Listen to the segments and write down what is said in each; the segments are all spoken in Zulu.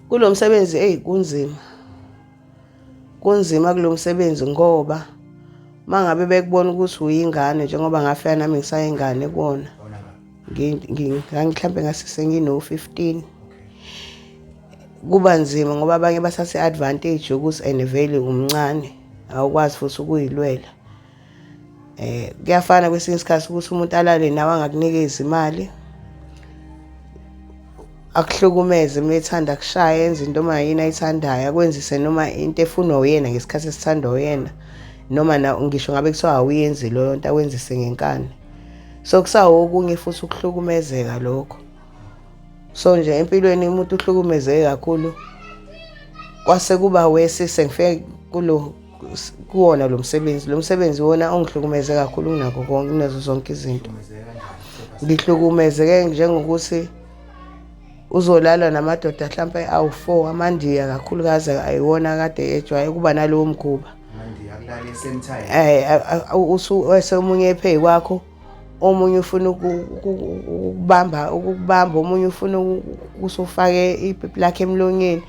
Kulo msebenzi kunzima. Kunzima kulo msebenzi ngoba mangabe bekubona ukuthi uyingane njengoba ngafika nami ngisayingane kuona. Mhlambe ngasise ngino-15. Kuba nzima ngoba abanye basase advantage yokuthi and vele umncane awukwazi futhi ukuyilwela. Kuyafana kwesinye isikhathi ukuthi umuntu alale nawe angakunikeza imali. Akuhlukumeze methanda kushaya enza into mayini ayithandayo akwenzise noma into efunwa uyena ngesikhathi esithandwa uyena noma ngisho ngabe kuthiwa awuyenzi leyo nto awenzise ngenkani. So kusawo okunye futhi ukuhlukumezeka lokho. So nje empilweni umuntu uhlukumezeke kakhulu kwase kuba wesise ngifike kuwona lo msebenzi. Lo msebenzi wona ongihlukumeze kakhulu kunakho konke kunazo zonke izinto. Ngihlukumezeke njengokuthi uzolala namadoda mhlambe awu4 amandiya kakhulukazi ayiwona kade ejwaye kuba nalowo mkhuba. Amandiya akulala same time. Omunye ephe kwakho omunye ufuna ukubamba omunye ufuna usufake ipipi lakhe emlonyeni.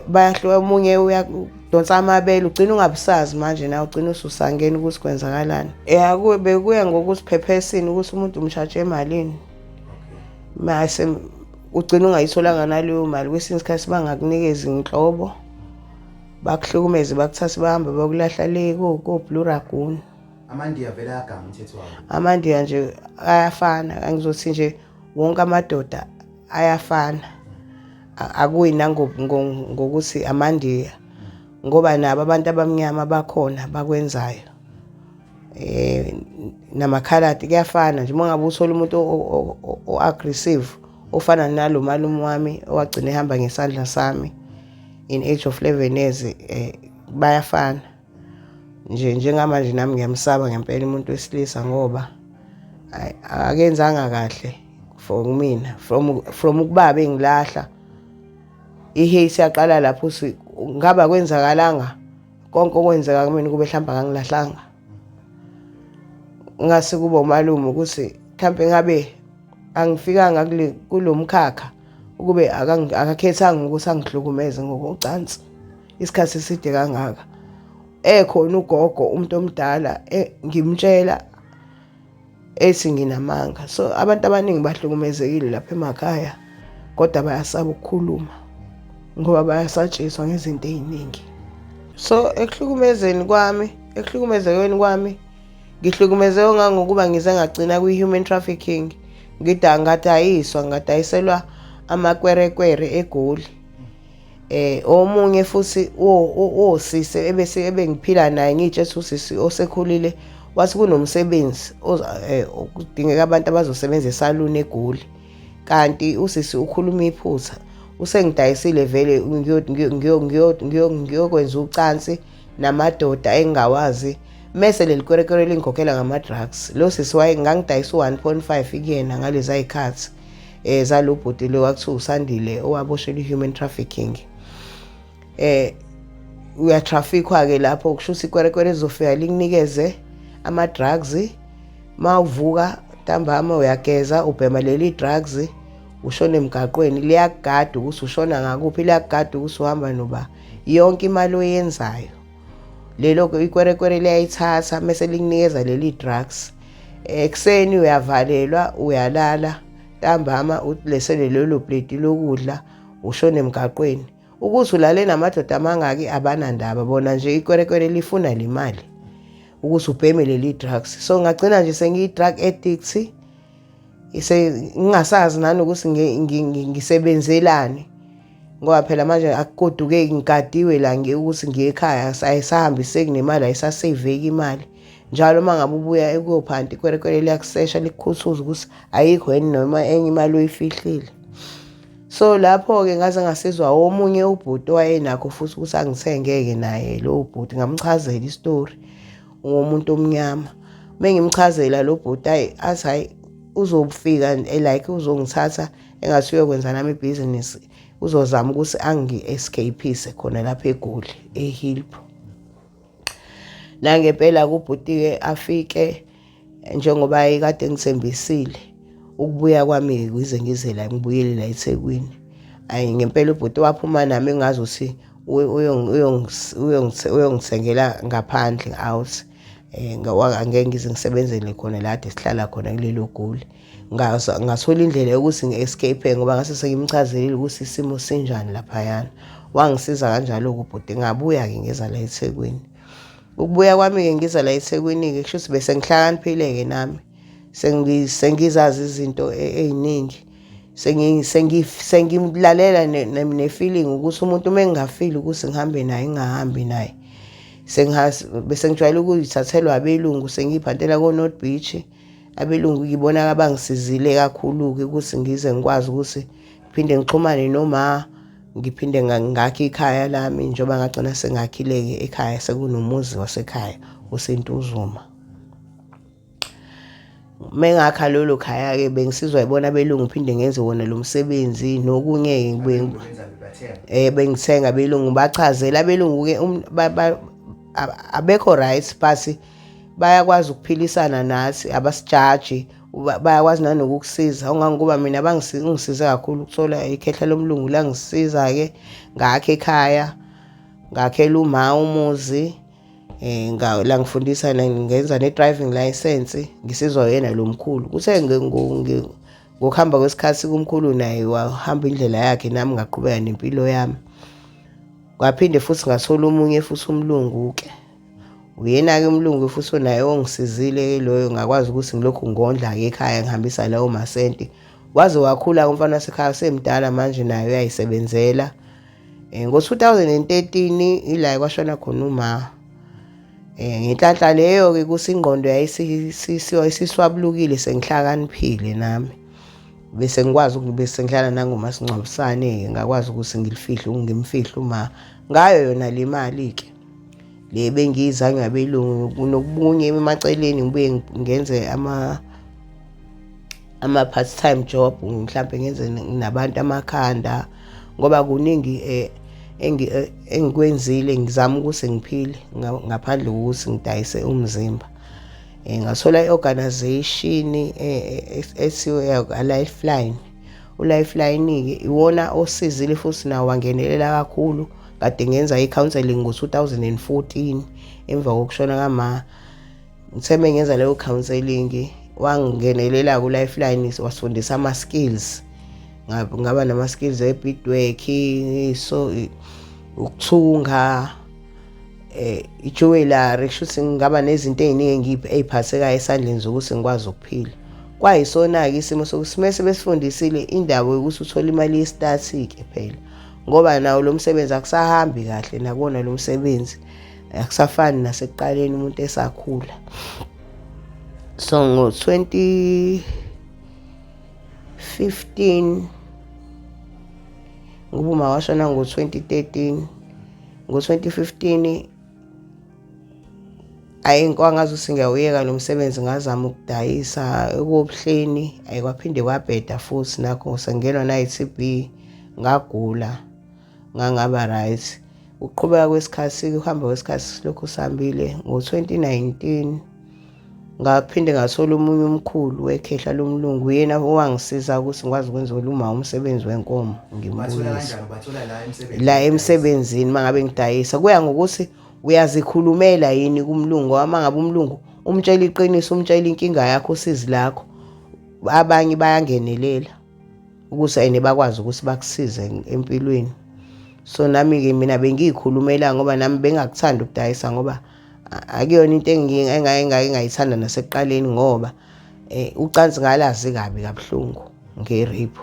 Bayahluka omunye uyadonsa amabele ugcina ungabisazi manje nawe ugcina ususangena ukuthi kwenzakalani. Kube kuya ngokuthi phephesini ukuthi umuntu umshaje emalini. Mase ugcina ungayitholanga naleyo mali kwesinye isikhathi bangakunikeza inhlobo bakuhlukumeze bakuthatha bahamba bakulahla le ko-Blue Lagoon. Amandiya vele agama umthetho wawo. Amandiya nje ayafana angizothi nje wonke amadoda ayafana. Akuyi ngokuthi amandiya ngoba nabo abantu abamnyama bakhona bakwenzayo. Namakhaladi kuyafana nje mangabe uthola umuntu o-aggressive ofana nalo malume wami owagcina ehamba ngesandla sami in age of 11 years bayafana. Njengamanje nami ngiyamsaba ngempela umuntu wesilisa ngoba akenzanga kahle for mina from ukubaba engilahla ihate yaqala lapho ngaba kwenzakalanga konke okwenzeka kumina kube mhlamba kangilahlanga. Ngase kuba umalume ukuthi mhlambe ngabe angifikanga kulomkhakha ukube akakhethanga ukuthi angihlukumeze ngokucansi isikhathi eside kangaka. Ekhona ugogo umuntu omdala ngimtshela ethi nginamanga. So abantu abaningi bahlukumezekile lapha emakhaya kodwa bayasaba ukukhuluma ngoba bayasatshiswa ngezinto eziningi. So ekuhlukumezekeni kwami ngihlukumezeke ngokuba ngize ngagcina kwi-human trafficking. Ngadayiselwa amakwerekwere eGoli. Omunye futhi osisi ebengiphila naye ngitshethe usisi osekhulile wathi kunomsebenzi kudingeka abantu abazosebenza esaluni eGoli. Kanti usisi ukhuluma iphutha usengidayisile vele ngiyokwenza ucansi namadoda engawazi mase lelikwerekwere lingikhokhela ngama-drugs. Lo sisi ngangidayisa u1.5 kuyena ngalezi ayikhathi zalo bhuti lo wakuthiwa uSandile owaboshelwa i-human trafficking. Uyatrafikwa ke lapho kusho ukuthi ikwerekwere ezofika likunikeze ama-drugs mawuvuka ntambama uyageza ubhema leli drugs ushona emgaqweni liyakugada ukuthi ushona ngakuphi liyakugada ukuthi uhamba noba yonke imali oyenzayo lelo ikwerekwere liyayithatha mase likunikeza leli drugs. Ekseni uyavalelwa uyalala ntambama ulesele lelo plate lokudla ushona emgaqweni ukuthi ulale namadoda amangaki abanandaba bona nje ikwerekwere lifuna le mali ukuthi ubheme leli drugs. So ngagcina nje sengiyi-drug addict ngingasazi nani ukuthi ngisebenzelani ngoba phela manje akukodukeki ngigadiwe la ukuthi ngiye ekhaya ayisahambiseki nemali ayisasaveki imali. Njalo mangabe ubuya ekuyophanti ikwerekwere liyakusesha likukhuthuza ukuthi ayikho yini noma enye imali oyifihlile. So lapho ke ngaze ngasizwa omunye ubhuti owayenakho futhi ukuthi angithengeke naye lo bhuti ngamchazela istory ngomuntu omnyama. Mengimchazela lo bhuti athi uzofika like uzongithatha engathi uyokwenza nami ibusiness uzozama ukuthi angi-escapeise khona lapha eGoli eHillbrow. Nangempela kubhuti ke afike njengoba ekade ngithembisile ukubuya kwami kuze ngize la ngibuyele la eThekwini. ayi ngempela ubhuti waphuma nami engazuthi uyongithengela ngaphandle out. Angeke ngize ngisebenzele khona la kade sihlala khona kulelo goli. Ngathola indlela yokuthi ngi-escape ngoba ngase sengimchazelile ukuthi isimo sinjani laphayana. Wangisiza kanjalo-ke ubhuti ngabuya-ke ngeza la eThekwini. Ukubuya kwami-ke ngiza la eThekwini-ke kusho ukuthi bese ngihlakaniphile-ke nami. Sengizazi izinto ey'ningi. Sengilalela ne-feeling ukuthi umuntu uma engingafili ukuthi ngihambe naye ngingahambi naye. Bese ngijwayele ukuyithathelwa abelungu sengiyiphantela ko-North Beach. Abelungu ngibona abangisizile kakhulu-ke ukuthi ngize ngikwazi ukuthi ngiphinde ngixhumane noma ngiphinde ngakhe ikhaya lami njengoba ngagcina sengakhile-ke ekhaya sekunomuzi wasekhaya useNtuzuma. Mengakha lolo khaya-ke bengisizwa yibona abelungu ngiphinde ngenze wona lo msebenzi nokunye-ke bengithenga abelungu bachazela abelungu-ke abekho right but bayakwazi ukuphilisana nathi abasijaji bayakwazi nanokukusiza ongangoba mina bangisize kakhulu ukuthola ikhehla lomlungu la ngisiza-ke ngakhe ekhaya ngakhela uma umuzi la ngifundisa ngenza ne-driving license ngisizwa yena lo mkhulu kuthe ngokuhamba kwesikhathi kumkhulu naye wahamba indlela yakhe nami ngaqhubeka nempilo yami. Kwaphinde futhi ngathola omunye futhi umlungu-ke uyena-ke umlungu futhi naye ongisizile loyo ngakwazi ukuthi ngilokhu ngondla-ke ekhaya ngihambisa lawo masenti waze wakhula umfana wasekhaya semdala manje naye uyayisebenzela. Ngo-2013 ila kwashona khona uma ngenhlanhla leyo-ke kusingqondo yayisiswabulukile sengihlakaniphile nami bese ngikwazi bese ngihlala nangomasingcwabisane-ke ngakwazi ukuthi ngimfihle uma ngayo yona le mali-ke le bengiyizanywa ngabelungu nokubunye emaceleni ngibuye ngenze ama-part time job mhlampe ngenze nabantu amakhanda ngoba kuningi engikwenzile ngizama ukuthi ngiphile ngaphandle kokuthi ngidayise umzimba. Ngathola i-organization ethiwa Lifeline. uLifeline-ke iwona osizile futhi nawo wangenelela kakhulu kade ngenza i-counseling ngo-2014 emva kokushona kama. Ngithe ngenza leyo counseling wangenelela ku-Lifeline wasifundisa ama-skills ngaba nama-skills e-beadwork so ukuthunga ijewelry kushuthi ngaba nezinto ey'ningi ey'phathekayo esandleni zokuthi ngikwazi ukuphila. Kwayisona-ke isimo sokuthi mese besifundisile indawo yokuthi uthole imali ye-static phela ngoba nawo lo msebenzi akusahambi kahle nakuwona lo msebenzi akusafani nasekuqaleni umuntu esakhula. So ngo-2015 ngubuma washona ngo-2013 ngo-2015 kwangazuthi ngiyawuyeka lo msebenzi ngazama ukudayisa ekobuhleni kwaphinde kwabheda futhi nakho sengenwa na-TB ngagula ngangaba right. Ukuqhubeka kwesikhathi ukuhamba kwesikhathi lokhu sihambile ngo-2019 ngaphinde ngathola omunye umkhulu wekhehla lomlungu yena owangisiza ukuthi ngikwazi ukwenza umsebenzi wenkomo ngimubuyisa la emsebenzini mangabe ngidayisa kuya ngokuthi uyazikhulumela yini kumlungu uma ngabe umlungu umtshela iqiniso umtshela inkinga yakho usizi lakho abanye bayangenelela ukuthi ayine bakwazi ukuthi bakusize empilweni. So nami-ke mina bengiyikhulumela ngoba nami bengakuthanda ukudayisa ngoba akuyona into engingayithanda nasekuqaleni ngoba ucansi ngalazi kabi kabuhlungu nge-rape.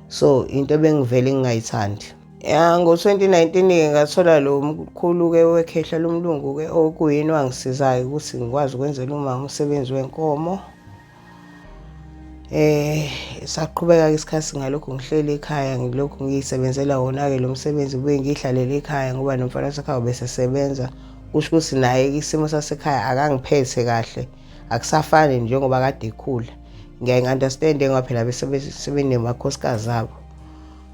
So into bengivele ngingayithandi. Ngo-2019-ke ngathola lo mkhulu-ke wekhehla lomlungu-ke okuyena wangisizayo ukuthi ngikwazi ukwenzela umsebenzi wenkomo. Saqhubeka-ke isikhathi ngalokho ngihleli ekhaya ngilokhu ngiyisebenzela wona-ke lo msebenzi buye ngiyihlalele ekhaya ngoba nomfana wasekhaya besesebenza kusho ukuthi naye isimo sasekhaya akangiphethe kahle akusafani njengoba kade ekhula. Ngiyayi-understand-e ngoba phela sebenemakhosikazi abo.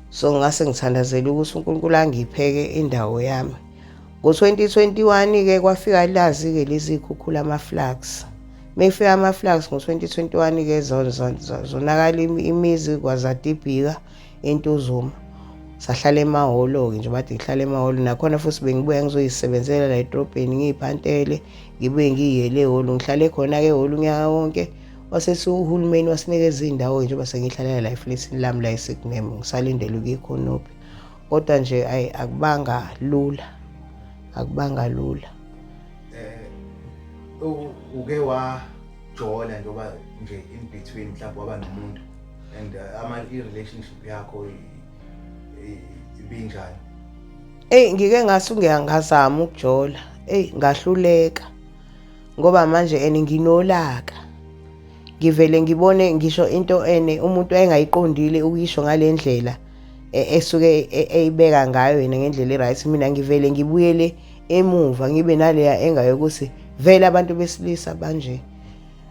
So ngase ngithandazela ukuthi uNkulunkulu angipheke indawo yami. Ngo-2021-ke kwafika lazi-ke lezi khukhula ama-floods. Mefika ama-floods ngo-2021-ke zonakala imizi kwazadibhika eNtuzuma. sahlala emahholo-ke nje bathi ngihlala emahholo nakhona futhi bengibuya ngizoyisebenzela la edrobheni ngiyiphantele ngibuye ngiyele ehholo ngihlale khona-ke ehholo unyaka wonke wasethi uhulumeni wasinikeza iy'ndawo njengoba sengihlalela la eflethini lami la eSekunene ngisalindele ukuyikhonophi kodwa nje akubanga lula uke wajola njengoba nje in between mhlawumbe waba nomuntu and i-relationship yakho ibinjani? Ngike ngazama ukujola ngahluleka ngoba manje nginolaka ngivele ngibone ngisho into umuntu engayiqondile ukuyisho ngalendlela esuke eyibeka ngayo yena ngendlela eright mina ngivele ngibuyele emuva ngibe naleya engayokuthi vele abantu besilisa banje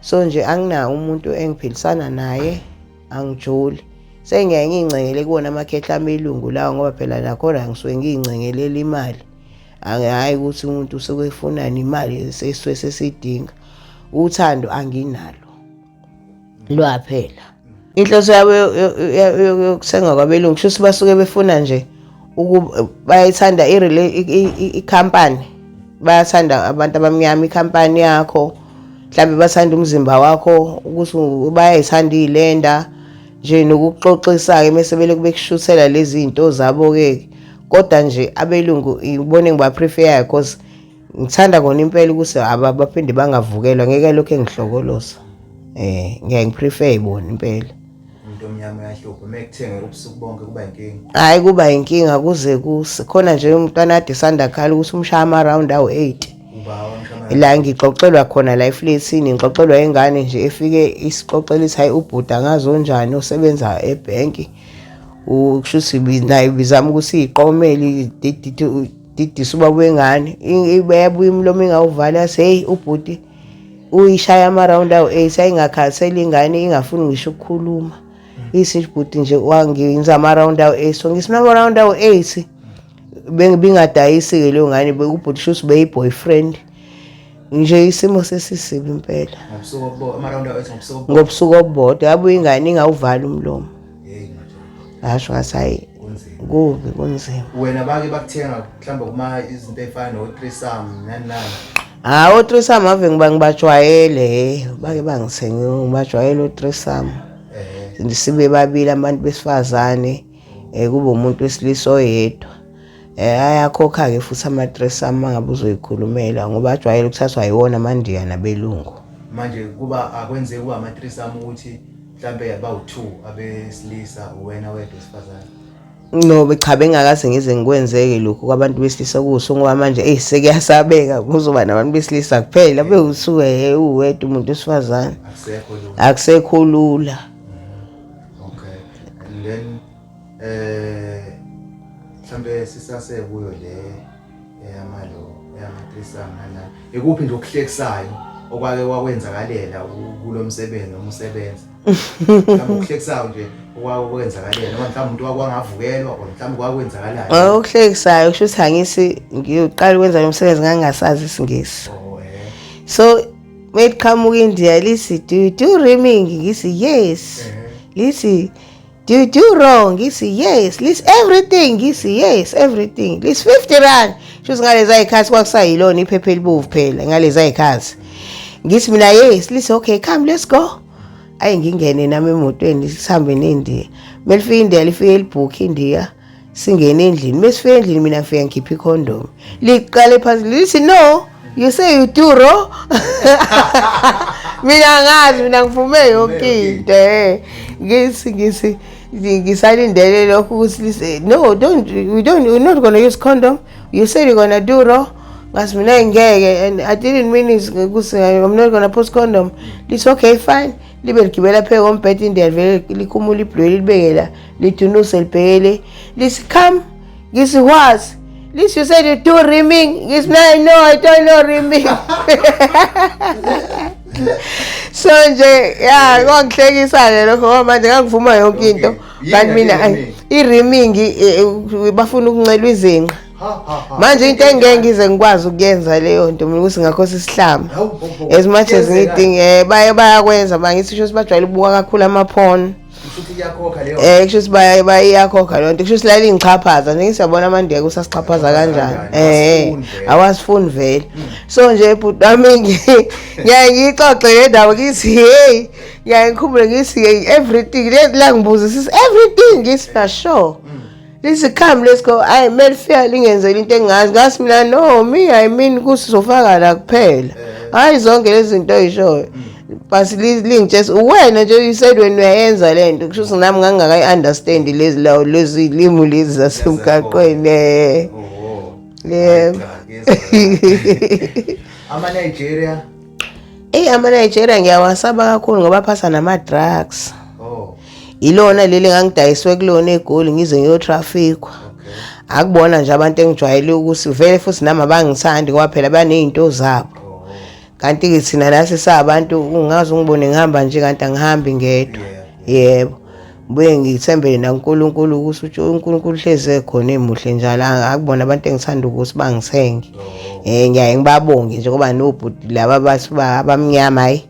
so nje anginawo umuntu engiphilisana naye angijoli sengiyaye ngingcengele kuwona amakhehla amelungu lawo ngoba phela nakhona ngisuke ngiyingcengelela imali hayi ukuthi umuntu usuke efunana imali sesisuke sesidinga uthando anginalo lwaphela inhloso yabo yokuthenga kwabelungu kusho basuke befuna nje bayayithanda i-company bayathanda abantu abamnyama i-company yakho mhlawumbe bathanda umzimba wakho ukuthi bayayithanda iy'lenda nje nokuxoxisa-ke mese bekushuthela lezi zinto zabo-ke kodwa nje abelungu ngibone ngibaprefeya because ngithanda kona impela ukuthi baphinde bangavukelwa ngeke lokho engihlokoloza ngiyaye ngiprefer bona impela umuntu omnyama uyahlupha mekuthengeka ubusuku bonke kuba inkinga hayi kuba inkinga kuze khona nje umntwana ade sanda khala ukuthi umshaya ama-round awu-8 la ngixoxelwa khona la eflethini ngixoxelwa ingane nje efike isixoxela ithi hayi ubhuti angazonjani osebenza ebhenki kusho ukuthi naye bizama ukuthi iyiqomele didisa ubaba wengane iyabuya imlomo ingawuvala yathi hey ubhuti uyishaya ama-round awu-8 ayingakhatheli ingane ingafuni ngisho ukukhuluma isithi bhuti nje wangenza ama-round awu-8 so ngisina ama-round awu-8 bengingadayisi-ke leyo ngane ubhuti shuthi beyi-boyfriend nje isimo sesisibi impela ngobusuku obubodwa yabuya ingane ingawuvala umlomo asho ngathi hayi kubi kunzima wena bake bakuthenga mhlawumbe izinto ey'fana no-threesome nani o-threesome ave ngibajwayele bake bangithenge ngibajwayele o-threesome sibe babili abantu besifazane kube umuntu wesilisa oyedwa ayakhokha-ke futhi ama-threesome mangabe uzoyikhulumela ngoba ajwayele ukuthathwa yiwona amandiya nabelungu manje akwenzeki kuba ama-threesome ukuthi mhlawumbe bawu-2 abesilisa wena wedwa wesifazane no cha bengakaze ngize ngikwenzeke lokhu kwabantu besilisa kuso ngoba manje sekuyasabeka kuzoba nabantu besilisa kuphela bewusuke uwedwa umuntu wesifazane akusekho lula okay and then mhlambe sisasekuyo le eyama-threesome nana ikuphi nje okuhlekisayo okwake wakwenzakalela kulo msebenzi umsebenzi mhlawumbe okuhlekisayo nje okwenzakalela noma mhlawumbe umuntu wakwangavukelwa or mhlawumbe kwakwenzakalayo okuhlekisayo kusho ukuthi angisi ngiyoqala ukwenza lo msebenzi ngangingasazi isingisi so meqhamuka India lisi do rimming ngisi yes lisi do wrong ngisi yes lisi everything ngisi yes everything lisi 50 rand shuthi ngalezi ayikhathi kwakusayilona iphepha elibovu phela ngalezi ayikhathi ngithi mina yes lisi okay come let's go ayi ngingene nami emotweni sihambe neNdiya melifika India lifike libhook India singene endlini mesifika endlini mina ngifika ngikhipha icondom liqale phansi lithi no you say you do wrong mina ngazi mina ngivume yonke into ngisi ngisalindele lokho ukuthi lise no we're not going to use condom you said you're going to do wrong ngathi mina ngeke and I didn't mean ukuthi I'm not going to post condom it's okay fine libe ligibela pheka ombhedi India vele likhumula ibhlweli libekela lidunuse libhekele lisi come ngisi what lisi you said you do rimming ngisi no I don't know rimming so nje ya kwangihlekisa lokho ngoba manje ngangivuma yonke into kanti mina i-rimming bafuna ukuncelwa izinqa manje into engeke ngize ngikwazi ukuyenza leyo nto mina ukuthi ngakhosa isihlamba as much as ngidinge bayakwenza bangithi sho bajwayele ukubuka kakhulu ama-porn futhi iyakhokha leyo kusho ukuthi bayakhokha lonto kusho ukuthi la lingichaphaza nje ngisiyabona amandiyeke usasichaphaza kanjani awasifuni vele so nje bhuti wami ngiyaye ngixoxe le ndawo ngithi hey ngiyaye ngikhumbule ngithi everything la ngibuzisisa everything ngithi sure lesi come let's go I made fear lingenzela into engazi ngasi mina no me I mean kusizofaka la kuphela hayi zonke lezi zinto eyishoyo basi lingitshela wena nje you said when uyayenza lento kusho ukuthi nami ngangakayi understand lezi limu lezi zasemgaqweni yebo Nigeria ama-Nigeria ngiyawasaba kakhulu ngoba phasa nama-drugs ilona leli ngangidayiswe kulona eGoli ngize ngiyotrafikwa akubona nje abantu engijwayele ukuthi vele futhi nami abangithandi ngoba phela banezinto zabo kanti ke thina la sisabantu ungazi ungibone ngihamba nje kanti angihambi ngedwa yebo buye ngithembele naNkulunkulu ukuthi uNkulunkulu hleze khona emuhle njalo akubona abantu engithanda ukuthi bangisenge ngiyaye ngibabonge nje ngoba nobhuti laba abamnyama hayi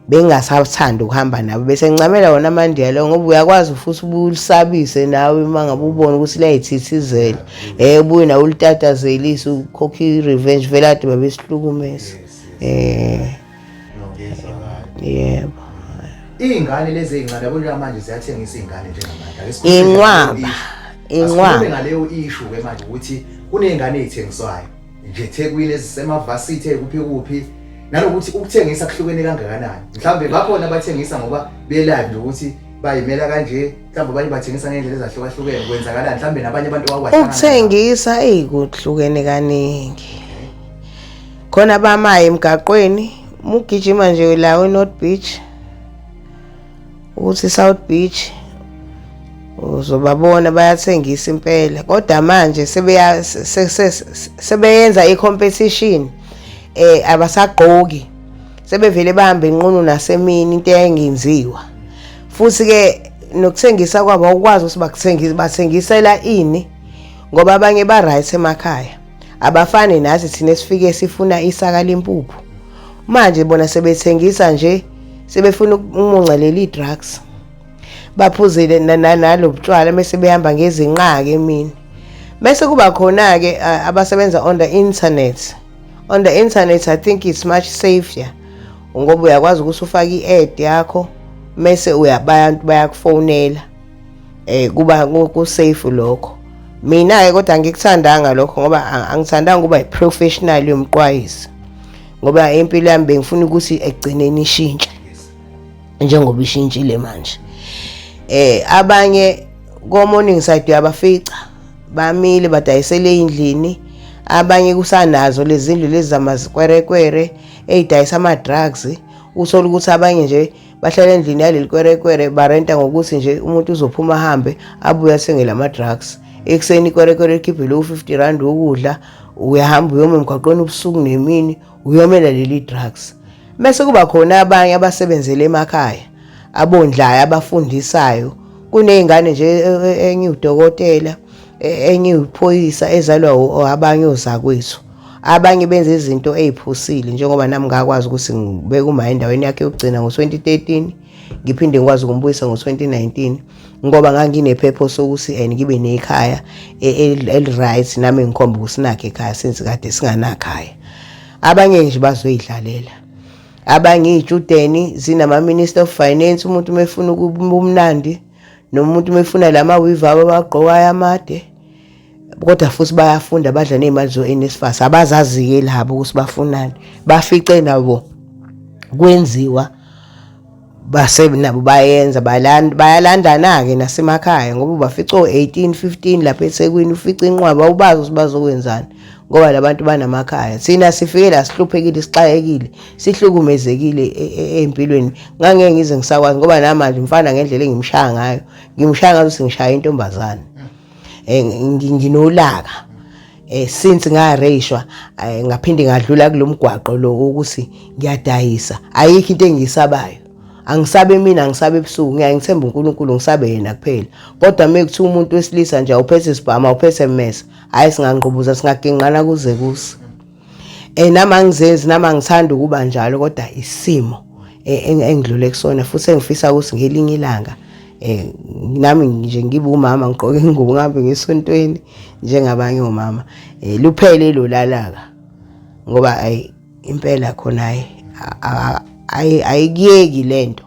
bengasathanda ukuhamba nabo bese ngincamela wona amandiya lo ngoba uyakwazi futhi ubulisabise nawe mangabe ubona ukuthi layithithizela ubuye nawe ulitatazelisa ukhokha revenge vele ade babesihlukumeza yebo ingane lezi ezincane yabo manje ziyathengisa ingane njengamanje inqwaba ngaleyo issue ke manje ukuthi kunezingane ezithengiswayo nje eThekwini ezisemavasithi kuphi nalokuthi ukuthengisa kuhlukene kangakanani mhlambe bakhona abathengisa ngoba belive nje ukuthi bayimela kanje mhlambe abanye bathengisa ngendlela ezahlukahlukene kwenzakalani mhlambe nabanye abantu bakwahlangana ukuthengisa kuhlukene kaningi khona bamaye emgaqweni mugijima nje la eNorth Beach uthi South Beach uzobabona bayathengisa impela kodwa manje sebeyenza icompetition abasagqoki sebevele bahamba inqunu nasemini into engenziwa futhi ke nokuthengisa kwabo ukwazi ukuthi bathengisela ini ngoba abanye ba right emakhaya abafane nathi thina esifike sifuna isaka lempuphu manje bona sebethengisa nje sebefuna umuncelela i-drugs baphuzile nalobutshwala bese behamba ngezinqa ke mina bese kuba khona ke abasebenza on the internet I think it's much safer ngoba uyakwazi ukuthi ufake i-ad yakho bese uyabantu bayakufonela kuba ku safe lokho mina ke kodwa ngikuthandanga lokho ngoba angithandanga kuba i-professional yomqwayisi ngoba impilo yami bengifuna ukuthi egcineni ishintshe njengoba ishintshile manje abanye ko morning side yabafica bamile badayisele endlini abanye kusanazo lezi zindlu lezi zamazikwerekwere ezidayisa ama drugs uthola ukuthi abanye nje bahlala endlini yaleli kwerekwere barenta ngokuthi nje umuntu uzophuma ahambe abuye athenge lama drugs ekseni kwerekwere ikhiphe lo 50 rand ukudla uyahamba uyoma emgaqweni ubusuku nemini uyomela leli drugs bese kuba khona abanye abasebenzele emakhaya abondlayo abafundisayo kunezingane nje enye udokotela enye uphoyisa ezalwa abanye ozakwethu abanye benza izinto eziphusile njengoba nami ngakwazi ukuthi ngibeke uma endaweni yakhe yokugcina ngo2013 ngiphinde ngikwazi ukumbuyisa ngo2019 ngoba nganginephepho sokuthi ngibe nekhaya right nami ngikhomba ukusinakhe ekhaya since kade singanakhaya abanye nje bazoyidlalela abanye ijudeni zinama minister of finance umuntu mefuna ukubumnandi nomuntu mefuna lama weave abagqokayo amade kodwa futhi bayafunda badla nezimali zoNSFAS abazazi-ke labo ukuthi bafunani bafice nabo kwenziwa nabo bayenza bayalandana ke nasemakhaya ngoba bafica 18 15 lapha eThekwini ufica inqwaba ubazi ukuthi bazokwenzani ngoba labantu banamakhaya thina sifike la sihluphekile sixakekile sihlukumezekile empilweni ngangeke ngize ngisakwazi ngoba namanje mfana ngendlela engimshaya ngayo ngimshaya ngathi ngishaya intombazane nginolaka since ngareyishwa ngaphinde ngadlula kulomgwaqo lo ukuthi ngiyadayisa ayikho into engisabayo angisabe mina ngisabe ebusuku ngiyangithemba uNkulunkulu ngisabe yena kuphela kodwa mekuthi umuntu wesilisa nje awuphethe isibhama awuphethe mmesa hayi singangqubuza singagenqana kuze kusi nama ngizenzi nama ngithanda ukuba njalo kodwa isimo engidlule kusona futhi engifisa ukuthi ngelinye ilanga nami nje ngibe umama ngigqoke ingubo ngihambe ngesontweni njengabanye omama luphele lo lalaka ngoba impela khona ayikuyeki lento